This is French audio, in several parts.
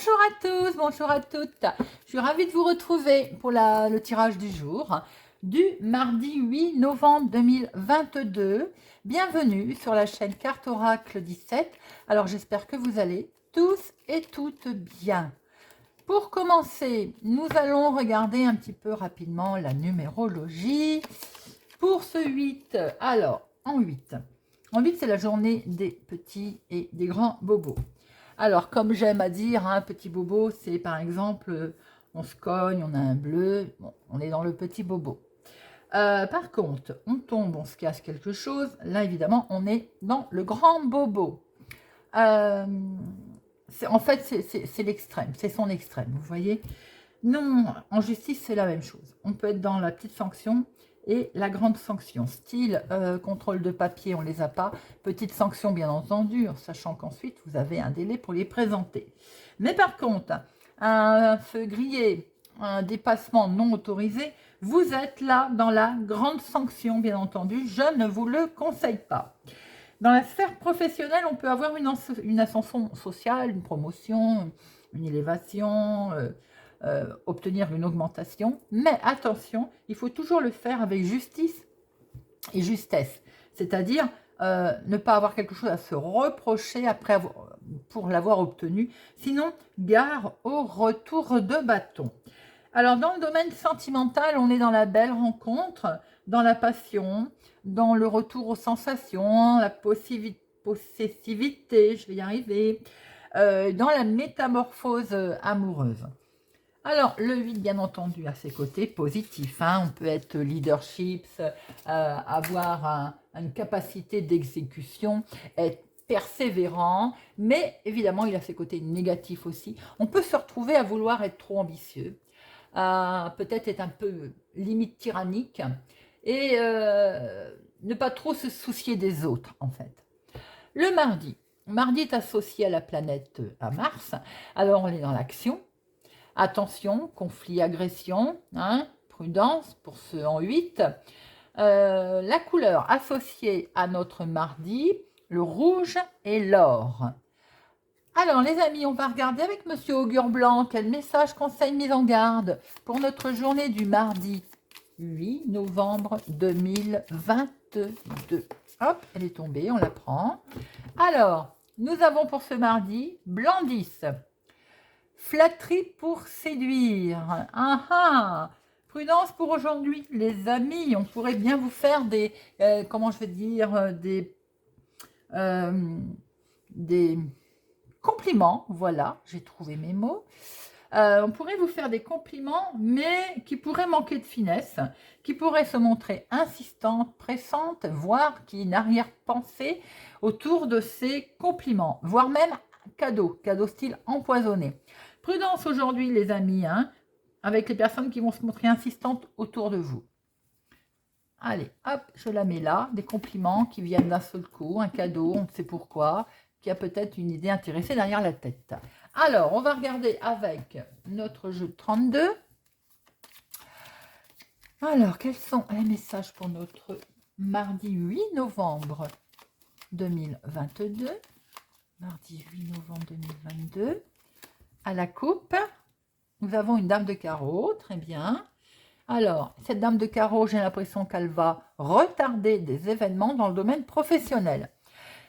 Bonjour à tous, bonjour à toutes. Je suis ravie de vous retrouver pour le tirage du jour du mardi 8 novembre 2022. Bienvenue sur la chaîne Carte Oracle 17. Alors j'espère que vous allez tous et toutes bien. Pour commencer, nous allons regarder un petit peu rapidement la numérologie. Pour ce 8, alors en 8, c'est la journée des petits et des grands bobos. Alors, comme j'aime à dire, un petit bobo, c'est par exemple, on se cogne, on a un bleu, bon, on est dans le petit bobo. Par contre, on tombe, on se casse quelque chose, là évidemment, on est dans le grand bobo. En fait, c'est l'extrême, c'est son extrême, vous voyez. Non, en justice, c'est la même chose. On peut être dans la petite sanction et la grande sanction. Style contrôle de papier, on ne les a pas. Petite sanction, bien entendu, en sachant qu'ensuite, vous avez un délai pour les présenter. Mais par contre, un feu grillé, un dépassement non autorisé, vous êtes là dans la grande sanction, bien entendu. Je ne vous le conseille pas. Dans la sphère professionnelle, on peut avoir une ascension sociale, une promotion, une élévation, obtenir une augmentation. Mais attention, il faut toujours le faire avec justice et justesse. C'est-à-dire ne pas avoir quelque chose à se reprocher pour l'avoir obtenu. Sinon, gare au retour de bâton. Alors, dans le domaine sentimental, on est dans la belle rencontre, dans la passion, dans le retour aux sensations, la possessivité, je vais y arriver, dans la métamorphose amoureuse. Alors, le 8, bien entendu, à ses côtés, positif. On peut être leadership, avoir une capacité d'exécution, être persévérant, mais évidemment, il a ses côtés négatifs aussi. On peut se retrouver à vouloir être trop ambitieux, peut-être être un peu limite tyrannique et ne pas trop se soucier des autres, en fait. Le mardi. Mardi est associé à la planète, à Mars. Alors, on est dans l'action. Attention, conflit, agression, prudence pour ceux en 8. La couleur associée à notre mardi, le rouge et l'or. Alors les amis, on va regarder avec Monsieur Augure Blanc quel message, conseil, mise en garde pour notre journée du mardi 8 novembre 2022. Hop, elle est tombée, on la prend. Alors, nous avons pour ce mardi, Blandis. Flatterie pour séduire. Prudence pour aujourd'hui, les amis. On pourrait bien vous faire des, comment je vais dire, des compliments. Voilà, j'ai trouvé mes mots. On pourrait vous faire des compliments, mais qui pourraient manquer de finesse, qui pourraient se montrer insistantes, pressantes, voire qui n'arrière-pensée autour de ces compliments, voire même cadeau style empoisonné. Prudence aujourd'hui, les amis, avec les personnes qui vont se montrer insistantes autour de vous. Allez, hop, je la mets là. Des compliments qui viennent d'un seul coup, un cadeau, on ne sait pourquoi, qui a peut-être une idée intéressée derrière la tête. Alors, on va regarder avec notre jeu 32. Alors, quels sont les messages pour notre mardi 8 novembre 2022 ? Mardi 8 novembre 2022. À la coupe, nous avons une dame de carreau, très bien. Alors, cette dame de carreau, j'ai l'impression qu'elle va retarder des événements dans le domaine professionnel.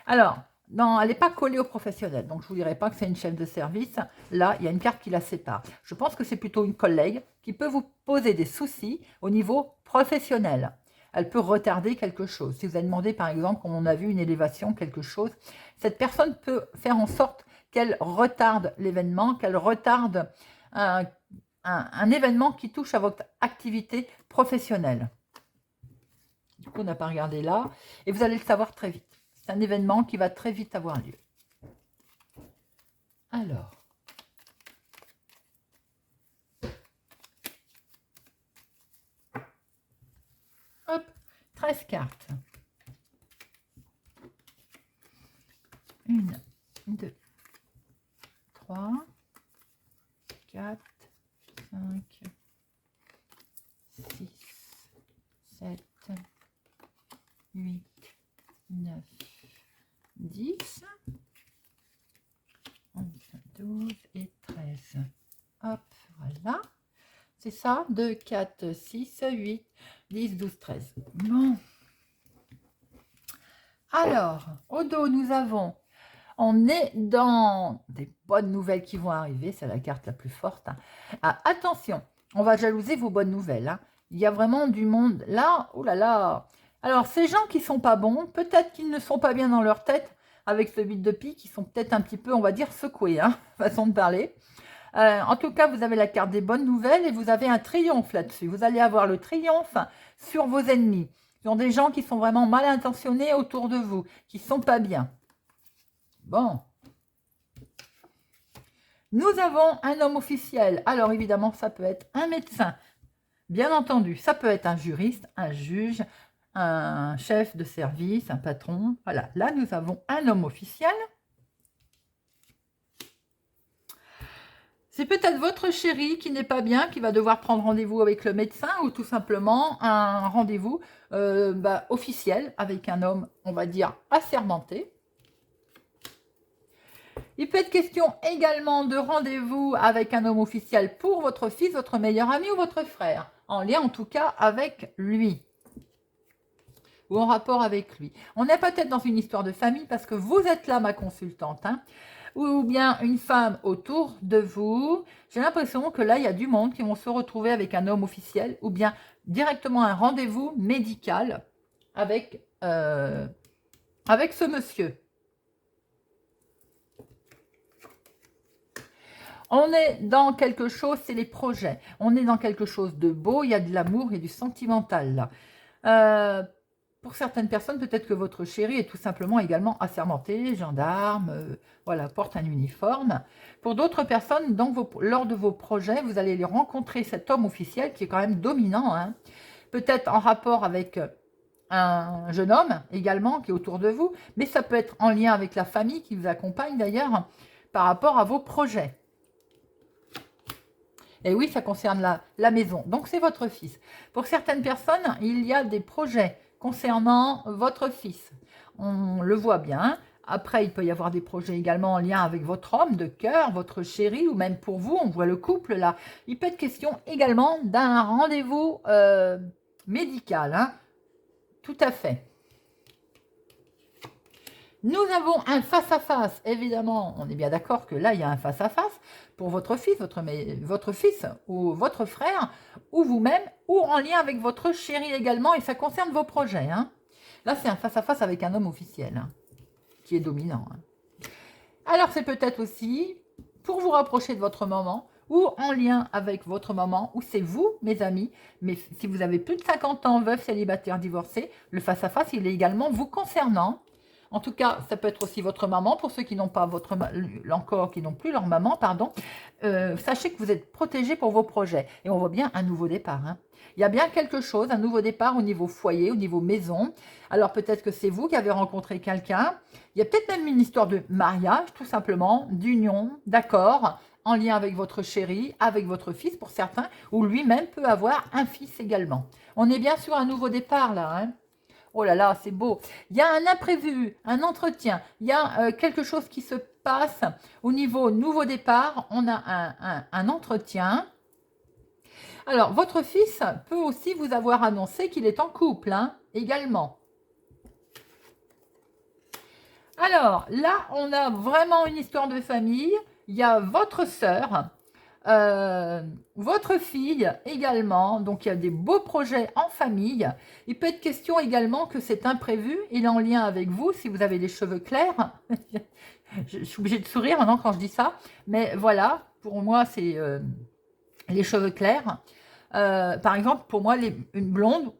Alors, elle n'est pas collée au professionnel, donc je ne vous dirai pas que c'est une chef de service. Là, il y a une carte qui la sépare. Je pense que c'est plutôt une collègue qui peut vous poser des soucis au niveau professionnel. Elle peut retarder quelque chose. Si vous avez demandé, par exemple, comme on a vu une élévation, quelque chose, cette personne peut faire en sorte qu'elle retarde l'événement, qu'elle retarde un événement qui touche à votre activité professionnelle. Du coup, on n'a pas regardé là. Et vous allez le savoir très vite. C'est un événement qui va très vite avoir lieu. Alors. Hop, 13 cartes. 1, 2, 3, 4, 5, 6, 7, 8, 9, 10, 11, 12 et 13. C'est ça? 2, 4, 6, 8, 10, 12, 13. Bon. Alors, au dos, nous avons... On est dans des bonnes nouvelles qui vont arriver. C'est la carte la plus forte. Hein. Ah, attention, on va jalouser vos bonnes nouvelles. Hein. Il y a vraiment du monde là. Oh là là. Alors, ces gens qui sont pas bons, peut-être qu'ils ne sont pas bien dans leur tête avec ce 8 de pique, qui sont peut-être un petit peu, on va dire, secoués, hein, façon de parler. En tout cas, vous avez la carte des bonnes nouvelles et vous avez un triomphe là-dessus. Vous allez avoir le triomphe sur vos ennemis. Ce sont des gens qui sont vraiment mal intentionnés autour de vous, qui ne sont pas bien. Bon. Nous avons un homme officiel. Alors, évidemment, ça peut être un médecin. Bien entendu, ça peut être un juriste, un juge, un chef de service, un patron. Voilà, là, nous avons un homme officiel. C'est peut-être votre chéri qui n'est pas bien, qui va devoir prendre rendez-vous avec le médecin ou tout simplement un rendez-vous officiel avec un homme, on va dire, assermenté. Il peut être question également de rendez-vous avec un homme officiel pour votre fils, votre meilleur ami ou votre frère, en lien en tout cas avec lui ou en rapport avec lui. On est peut-être dans une histoire de famille parce que vous êtes là, ma consultante, hein, ou bien une femme autour de vous. J'ai l'impression que là, il y a du monde qui vont se retrouver avec un homme officiel ou bien directement un rendez-vous médical avec ce monsieur. On est dans quelque chose, c'est les projets. On est dans quelque chose de beau, il y a de l'amour et du sentimental là. Pour certaines personnes, peut-être que votre chéri est tout simplement également assermenté, gendarme, voilà, porte un uniforme. Pour d'autres personnes, donc, lors de vos projets, vous allez rencontrer cet homme officiel qui est quand même dominant, hein. Peut-être en rapport avec un jeune homme également qui est autour de vous, mais ça peut être en lien avec la famille qui vous accompagne d'ailleurs par rapport à vos projets. Et oui, ça concerne la maison. Donc, c'est votre fils. Pour certaines personnes, il y a des projets concernant votre fils. On le voit bien. Après, il peut y avoir des projets également en lien avec votre homme de cœur, votre chéri, ou même pour vous, on voit le couple là. Il peut être question également d'un rendez-vous médical. Hein. Tout à fait. Nous avons un face-à-face, évidemment, on est bien d'accord que là, il y a un face-à-face pour votre fils, votre fils ou votre frère, ou vous-même, ou en lien avec votre chéri également, et ça concerne vos projets. Hein. Là, c'est un face-à-face avec un homme officiel, hein, qui est dominant. Hein. Alors, c'est peut-être aussi pour vous rapprocher de votre maman, ou en lien avec votre maman, ou c'est vous, mes amis, mais si vous avez plus de 50 ans, veuf, célibataire, divorcé, le face-à-face, il est également vous concernant. En tout cas, ça peut être aussi votre maman, pour ceux qui n'ont pas qui n'ont plus leur maman, pardon. Sachez que vous êtes protégés pour vos projets. Et on voit bien un nouveau départ. Hein. Il y a bien quelque chose, un nouveau départ au niveau foyer, au niveau maison. Alors peut-être que c'est vous qui avez rencontré quelqu'un. Il y a peut-être même une histoire de mariage, tout simplement, d'union, d'accord, en lien avec votre chéri, avec votre fils pour certains, ou lui-même peut avoir un fils également. On est bien sur un nouveau départ là, hein. Oh là là, c'est beau. Il y a un imprévu, un entretien. Il y a quelque chose qui se passe au niveau nouveau départ. On a un entretien. Alors, votre fils peut aussi vous avoir annoncé qu'il est en couple, hein, également. Alors, là, on a vraiment une histoire de famille. Il y a votre sœur, votre fille également, donc il y a des beaux projets en famille. Il peut être question également que c'est imprévu, il est en lien avec vous, si vous avez les cheveux clairs. Je suis obligée de sourire maintenant quand je dis ça, mais voilà, pour moi c'est les cheveux clairs. Par exemple, pour moi, une blonde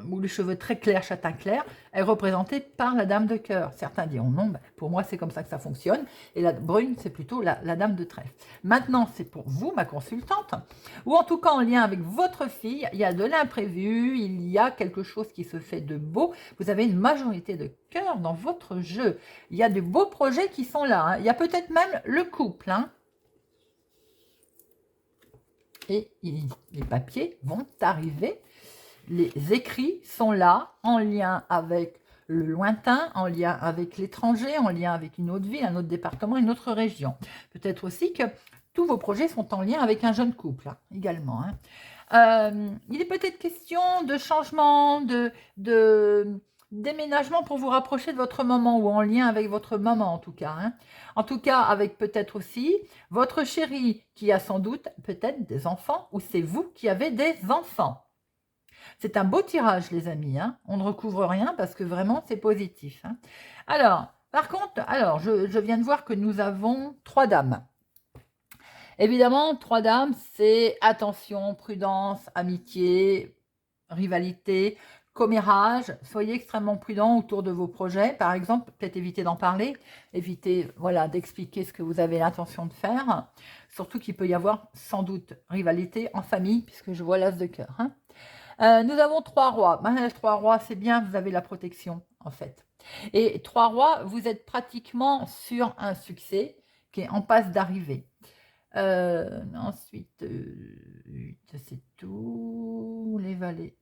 ou les cheveux très clairs, châtain clair, est représentée par la dame de cœur. Certains diront non, pour moi c'est comme ça que ça fonctionne. Et la brune, c'est plutôt la dame de trèfle. Maintenant, c'est pour vous, ma consultante, ou en tout cas en lien avec votre fille, il y a de l'imprévu, il y a quelque chose qui se fait de beau. Vous avez une majorité de cœur dans votre jeu. Il y a de beaux projets qui sont là. Hein. Il y a peut-être même le couple. Hein. Et les papiers vont arriver. Les écrits sont là, en lien avec le lointain, en lien avec l'étranger, en lien avec une autre ville, un autre département, une autre région. Peut-être aussi que tous vos projets sont en lien avec un jeune couple, hein, également. Hein. Il est peut-être question de changement, de déménagement pour vous rapprocher de votre maman ou en lien avec votre maman en tout cas. Hein. En tout cas, avec peut-être aussi votre chéri qui a sans doute peut-être des enfants ou c'est vous qui avez des enfants. C'est un beau tirage les amis, hein. On ne recouvre rien parce que vraiment c'est positif. Hein. Alors, par contre, je viens de voir que nous avons 3 dames. Évidemment, 3 dames, c'est attention, prudence, amitié, rivalité, commérage. Soyez extrêmement prudent autour de vos projets. Par exemple, peut-être éviter d'en parler, éviter voilà, d'expliquer ce que vous avez l'intention de faire. Surtout qu'il peut y avoir sans doute rivalité en famille, puisque je vois l'as de cœur. Hein. Nous avons 3 rois. 3 rois, c'est bien, vous avez la protection, en fait. Et 3 rois, vous êtes pratiquement sur un succès qui est en passe d'arriver. Ensuite, c'est tout. Les valets.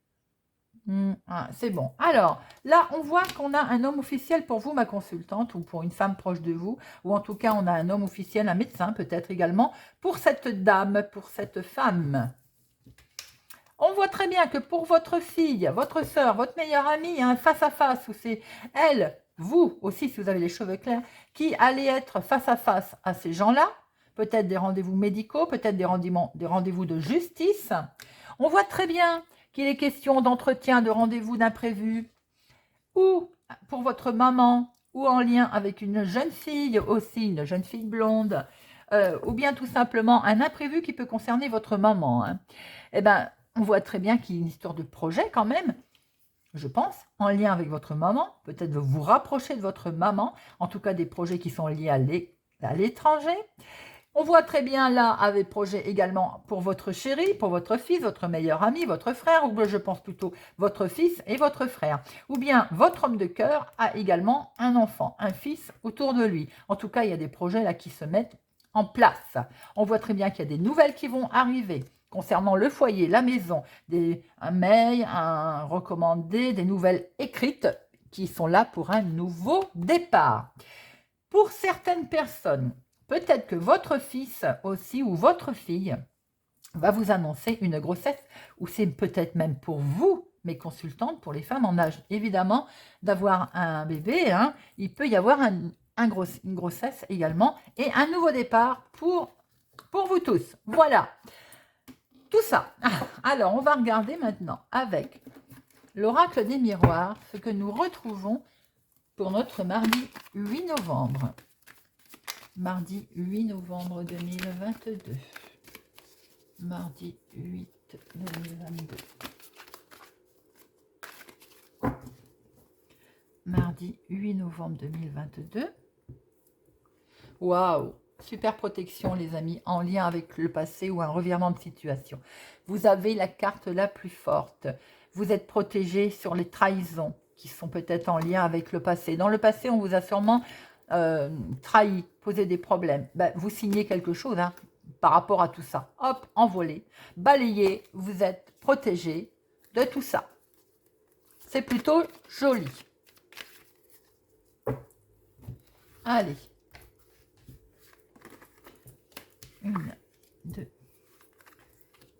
C'est bon. Alors, là, on voit qu'on a un homme officiel pour vous, ma consultante, ou pour une femme proche de vous, ou en tout cas, on a un homme officiel, un médecin peut-être également, pour cette dame, pour cette femme. On voit très bien que pour votre fille, votre soeur, votre meilleure amie, un face-à-face, où c'est elle, vous aussi, si vous avez les cheveux clairs, qui allez être face à face à ces gens-là, peut-être des rendez-vous médicaux, peut-être des rendez-vous de justice. On voit très bien qu'il est question d'entretien, de rendez-vous d'imprévu, ou pour votre maman, ou en lien avec une jeune fille aussi, une jeune fille blonde, ou bien tout simplement un imprévu qui peut concerner votre maman. Hein. Eh bien, on voit très bien qu'il y a une histoire de projet quand même, je pense, en lien avec votre maman, peut-être vous rapprocher de votre maman, en tout cas des projets qui sont liés à l'étranger. On voit très bien là avec projet également pour votre chéri, pour votre fils, votre meilleur ami, votre frère, ou je pense plutôt votre fils et votre frère. Ou bien votre homme de cœur a également un enfant, un fils autour de lui. En tout cas, il y a des projets là qui se mettent en place. On voit très bien qu'il y a des nouvelles qui vont arriver concernant le foyer, la maison, un mail, un recommandé, des nouvelles écrites qui sont là pour un nouveau départ. Pour certaines personnes, peut-être que votre fils aussi ou votre fille va vous annoncer une grossesse ou c'est peut-être même pour vous, mes consultantes, pour les femmes en âge évidemment d'avoir un bébé, hein, il peut y avoir une grossesse également et un nouveau départ pour vous tous. Voilà, tout ça. Alors, on va regarder maintenant avec l'oracle des miroirs ce que nous retrouvons pour notre mardi 8 novembre. Mardi 8 novembre 2022. Mardi 8 2022. Mardi 8 novembre 2022. Waouh! Super protection les amis, en lien avec le passé ou un revirement de situation. Vous avez la carte la plus forte. Vous êtes protégé sur les trahisons qui sont peut-être en lien avec le passé. Dans le passé, on vous a sûrement trahi, posé des problèmes. Ben, vous signez quelque chose hein, par rapport à tout ça. Hop, envolé, balayé, vous êtes protégé de tout ça. C'est plutôt joli. Allez. 1, 2,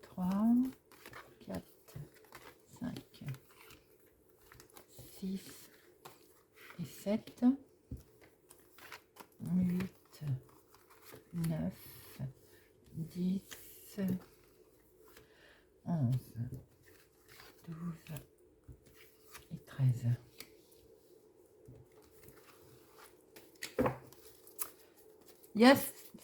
3, 4, 5, 6 et 7, 8, 9, 10, 11, 12 et 13. Il y a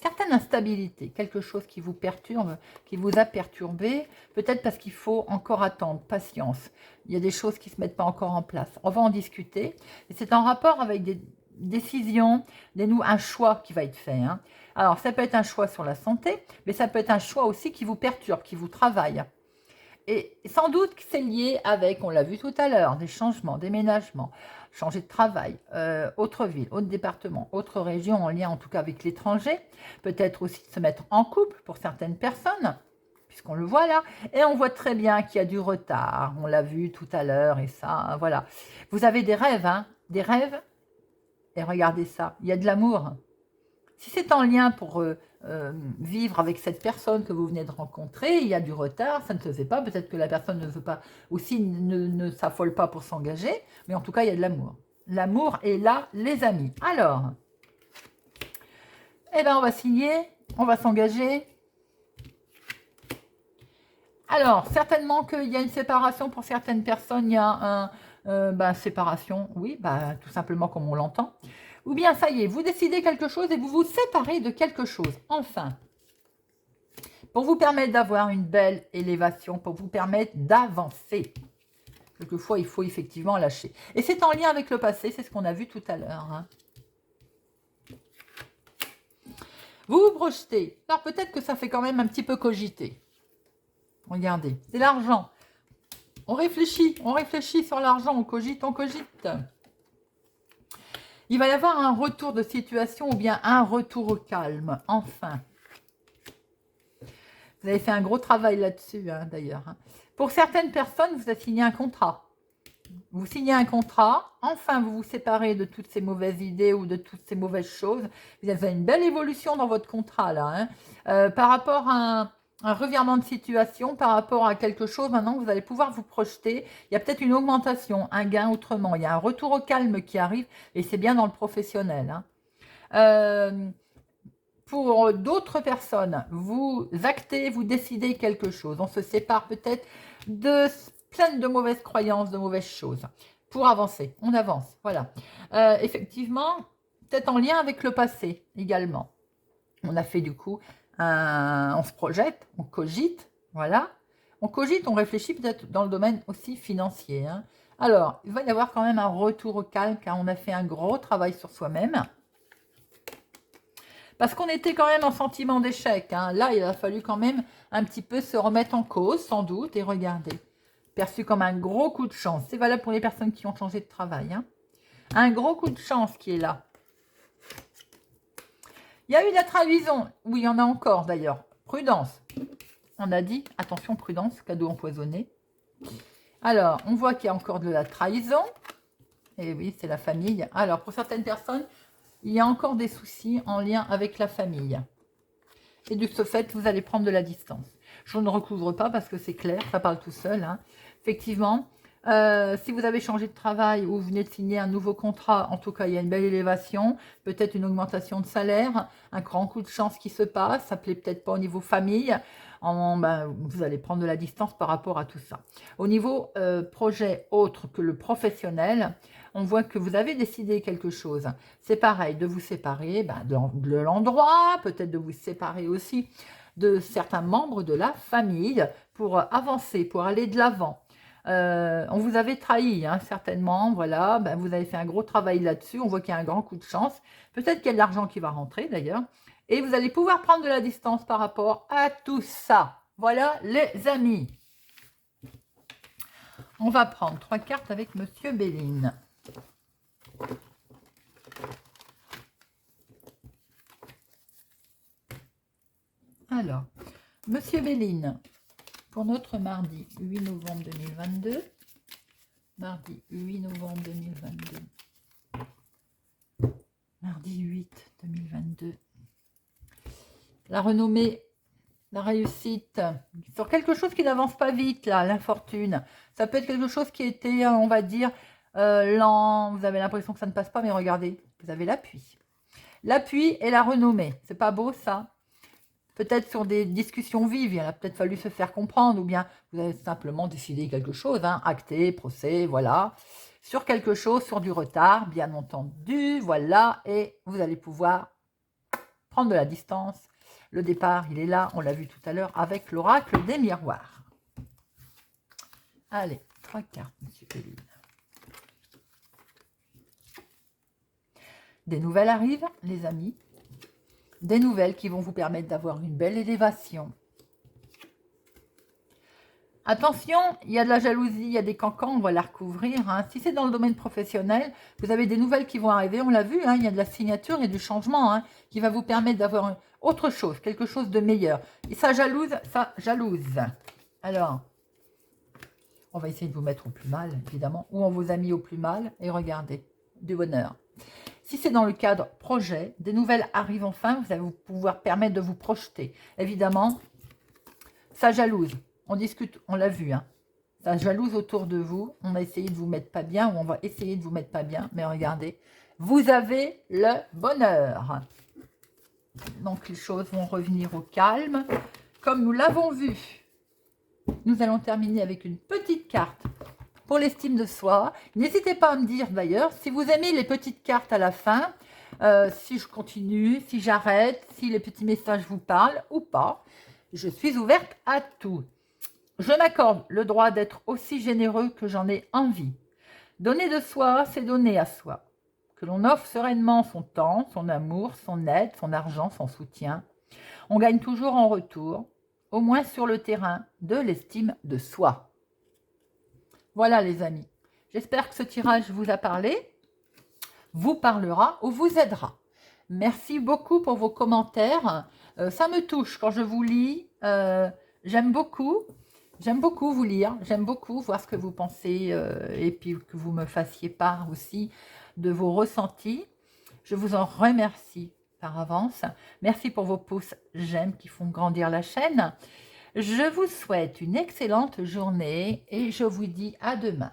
certaines instabilités, quelque chose qui vous perturbe, qui vous a perturbé, peut-être parce qu'il faut encore attendre, patience. Il y a des choses qui ne se mettent pas encore en place. On va en discuter. Et c'est en rapport avec des décisions, un choix qui va être fait. Hein. Alors, ça peut être un choix sur la santé, mais ça peut être un choix aussi qui vous perturbe, qui vous travaille. Et sans doute que c'est lié avec, on l'a vu tout à l'heure, des changements, déménagements, changer de travail, autre ville, autre département, autre région, en lien en tout cas avec l'étranger. Peut-être aussi de se mettre en couple pour certaines personnes, puisqu'on le voit là. Et on voit très bien qu'il y a du retard, on l'a vu tout à l'heure et ça, voilà. Vous avez des rêves, hein, des rêves. Et regardez ça, il y a de l'amour. Si c'est en lien pour vivre avec cette personne que vous venez de rencontrer, il y a du retard, ça ne se fait pas, peut-être que la personne ne veut pas, aussi ne s'affole pas pour s'engager, mais en tout cas, il y a de l'amour. L'amour est là, les amis. Alors, eh ben, on va signer, on va s'engager. Alors, certainement qu'il y a une séparation pour certaines personnes, il y a séparation, oui, tout simplement comme on l'entend. Ou bien, ça y est, vous décidez quelque chose et vous vous séparez de quelque chose. Enfin, pour vous permettre d'avoir une belle élévation, pour vous permettre d'avancer. Quelquefois, il faut effectivement lâcher. Et c'est en lien avec le passé, c'est ce qu'on a vu tout à l'heure. Hein. Vous vous projetez. Alors, peut-être que ça fait quand même un petit peu cogiter. Regardez, c'est l'argent. On réfléchit sur l'argent, on cogite, on cogite. Il va y avoir un retour de situation ou bien un retour au calme, enfin. Vous avez fait un gros travail là-dessus, hein, d'ailleurs. Hein. Pour certaines personnes, vous avez signé un contrat. Vous signez un contrat, enfin vous vous séparez de toutes ces mauvaises idées ou de toutes ces mauvaises choses. Vous avez une belle évolution dans votre contrat, là. Hein. Par rapport à un revirement de situation, par rapport à quelque chose, maintenant vous allez pouvoir vous projeter. Il y a peut-être une augmentation, un gain autrement. Il y a un retour au calme qui arrive et c'est bien dans le professionnel. Hein. Pour d'autres personnes, vous actez, vous décidez quelque chose. On se sépare peut-être de plein de mauvaises croyances, de mauvaises choses. Pour avancer, on avance, voilà. Effectivement, peut-être en lien avec le passé également. On a fait du coup, on se projette, on cogite, voilà. On cogite, on réfléchit peut-être dans le domaine aussi financier. Hein. Alors, il va y avoir quand même un retour au calme car on a fait un gros travail sur soi-même. Parce qu'on était quand même en sentiment d'échec. Hein. Là, il a fallu quand même un petit peu se remettre en cause, sans doute, et regarder. Perçu comme un gros coup de chance. C'est valable pour les personnes qui ont changé de travail. Hein. Un gros coup de chance qui est là. Il y a eu de la trahison. Oui, il y en a encore d'ailleurs. Prudence. On a dit, attention, prudence, cadeau empoisonné. Alors, on voit qu'il y a encore de la trahison. Et oui, c'est la famille. Alors, pour certaines personnes, il y a encore des soucis en lien avec la famille. Et de ce fait, vous allez prendre de la distance. Je ne recouvre pas parce que c'est clair, ça parle tout seul. Hein. Effectivement, si vous avez changé de travail ou vous venez de signer un nouveau contrat, en tout cas, il y a une belle élévation, peut-être une augmentation de salaire, un grand coup de chance qui se passe, ça ne plaît peut-être pas au niveau famille. Vous allez prendre de la distance par rapport à tout ça. Au niveau projet autre que le professionnel, on voit que vous avez décidé quelque chose. C'est pareil, de vous séparer de l'endroit, peut-être de vous séparer aussi de certains membres de la famille pour avancer, pour aller de l'avant. On vous avait trahi, hein, certainement, voilà, vous avez fait un gros travail là-dessus, on voit qu'il y a un grand coup de chance, peut-être qu'il y a de l'argent qui va rentrer d'ailleurs, et vous allez pouvoir prendre de la distance par rapport à tout ça. Voilà les amis. On va prendre 3 cartes avec Monsieur Béline. Alors, Monsieur Béline, pour notre mardi 8 novembre 2022, mardi 8 novembre 2022, mardi 8 2022, la renommée, la réussite, sur quelque chose qui n'avance pas vite, là, l'infortune, ça peut être quelque chose qui était, on va dire, lent, vous avez l'impression que ça ne passe pas, mais regardez, vous avez l'appui. L'appui et la renommée, c'est pas beau ça? Peut-être sur des discussions vives, il a peut-être fallu se faire comprendre, ou bien vous avez simplement décidé quelque chose, hein, acté, procès, voilà, sur quelque chose, sur du retard, bien entendu, voilà, et vous allez pouvoir prendre de la distance. Le départ, il est là, on l'a vu tout à l'heure, avec l'oracle des miroirs. Allez, 3 cartes, Monsieur Béline. Des nouvelles arrivent, les amis. Des nouvelles qui vont vous permettre d'avoir une belle élévation. Attention, il y a de la jalousie, il y a des cancans, on va la recouvrir. Hein. Si c'est dans le domaine professionnel, vous avez des nouvelles qui vont arriver, on l'a vu, hein, il y a de la signature, il y a du changement hein, qui va vous permettre d'avoir autre chose, quelque chose de meilleur. Et ça jalouse, ça jalouse. Alors, on va essayer de vous mettre au plus mal, évidemment, ou on vous a mis au plus mal, et regardez, du bonheur. Si c'est dans le cadre projet, des nouvelles arrivent enfin, vous allez vous pouvoir permettre de vous projeter. Évidemment, ça jalouse. On discute, on l'a vu, hein. Ça jalouse autour de vous. On a essayé de vous mettre pas bien, ou on va essayer de vous mettre pas bien, mais regardez, vous avez le bonheur. Donc les choses vont revenir au calme. Comme nous l'avons vu, nous allons terminer avec une petite carte pour l'estime de soi. N'hésitez pas à me dire d'ailleurs si vous aimez les petites cartes à la fin, si je continue, si j'arrête, si les petits messages vous parlent ou pas. Je suis ouverte à tout. Je m'accorde le droit d'être aussi généreux que j'en ai envie. Donner de soi, c'est donner à soi. Que l'on offre sereinement son temps, son amour, son aide, son argent, son soutien. On gagne toujours en retour, au moins sur le terrain de l'estime de soi. Voilà les amis, j'espère que ce tirage vous a parlé, vous parlera ou vous aidera. Merci beaucoup pour vos commentaires, ça me touche quand je vous lis, j'aime beaucoup vous lire, j'aime beaucoup voir ce que vous pensez et puis que vous me fassiez part aussi de vos ressentis. Je vous en remercie par avance. Merci pour vos pouces j'aime qui font grandir la chaîne. Je vous souhaite une excellente journée et je vous dis à demain.